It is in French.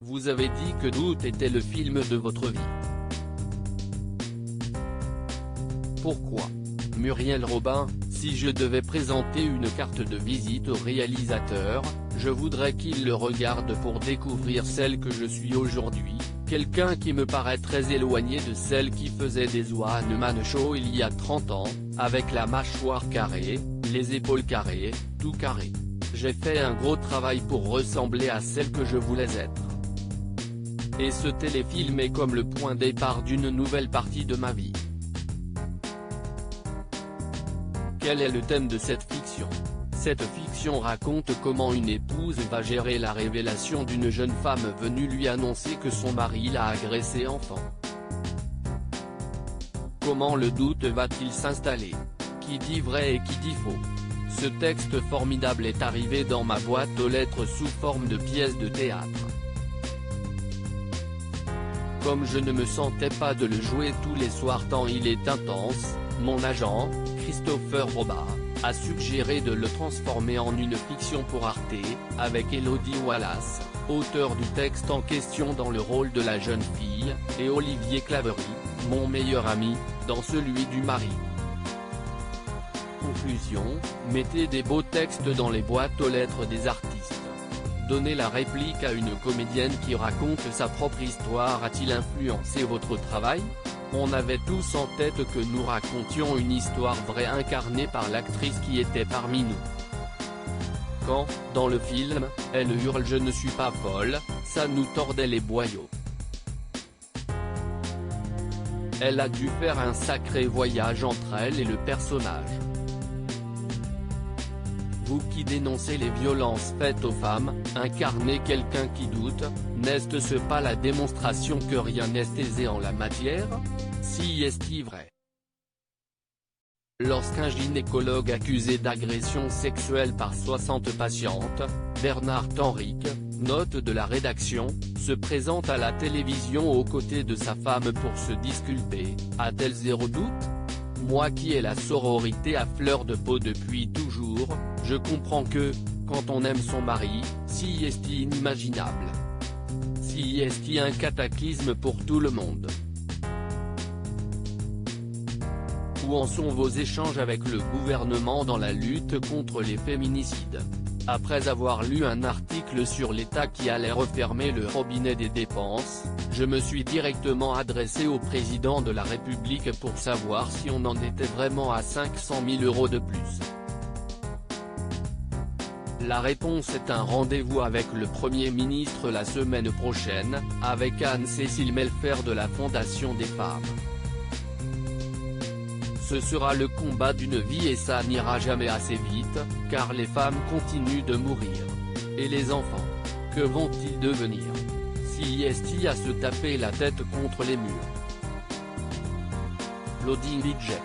Vous avez dit que Doute était le film de votre vie. Pourquoi? Muriel Robin, si je devais présenter une carte de visite au réalisateur, je voudrais qu'il le regarde pour découvrir celle que je suis aujourd'hui, quelqu'un qui me paraît très éloigné de celle qui faisait des One Man Show il y a 30 ans, avec la mâchoire carrée, les épaules carrées, tout carré. J'ai fait un gros travail pour ressembler à celle que je voulais être. Et ce téléfilm est comme le point de départ d'une nouvelle partie de ma vie. Quel est le thème de cette fiction? Cette fiction raconte comment une épouse va gérer la révélation d'une jeune femme venue lui annoncer que son mari l'a agressée enfant. Comment le doute va-t-il s'installer? Qui dit vrai et qui dit faux? Ce texte formidable est arrivé dans ma boîte aux lettres sous forme de pièce de théâtre. Comme je ne me sentais pas de le jouer tous les soirs tant il est intense, mon agent, Christopher Robin, a suggéré de le transformer en une fiction pour Arte, avec Elodie Wallace, auteur du texte en question dans le rôle de la jeune fille, et Olivier Claverie, mon meilleur ami, dans celui du mari. Conclusion, mettez des beaux textes dans les boîtes aux lettres des artistes. Donner la réplique à une comédienne qui raconte sa propre histoire a-t-il influencé votre travail? On avait tous en tête que nous racontions une histoire vraie incarnée par l'actrice qui était parmi nous. Quand, dans le film, elle hurle « Je ne suis pas folle », ça nous tordait les boyaux. Elle a dû faire un sacré voyage entre elle et le personnage. Vous qui dénoncez les violences faites aux femmes, incarnez quelqu'un qui doute, n'est-ce pas la démonstration que rien n'est aisé en la matière? Si est-il vrai? Lorsqu'un gynécologue accusé d'agression sexuelle par 60 patientes, Bernard Henrique, note de la rédaction, se présente à la télévision aux côtés de sa femme pour se disculper, a-t-elle zéro doute? Moi qui ai la sororité à fleur de peau depuis toujours, je comprends que, quand on aime son mari, si est inimaginable. Si est un cataclysme pour tout le monde. Où en sont vos échanges avec le gouvernement dans la lutte contre les féminicides? Après avoir lu un article sur l'État qui allait refermer le robinet des dépenses, je me suis directement adressé au président de la République pour savoir si on en était vraiment à 500 000 € de plus. La réponse est un rendez-vous avec le Premier ministre la semaine prochaine, avec Anne-Cécile Melfer de la Fondation des femmes. Ce sera le combat d'une vie et ça n'ira jamais assez vite, car les femmes continuent de mourir. Et les enfants? Que vont-ils devenir? Si est à se taper la tête contre les murs. Loading budget.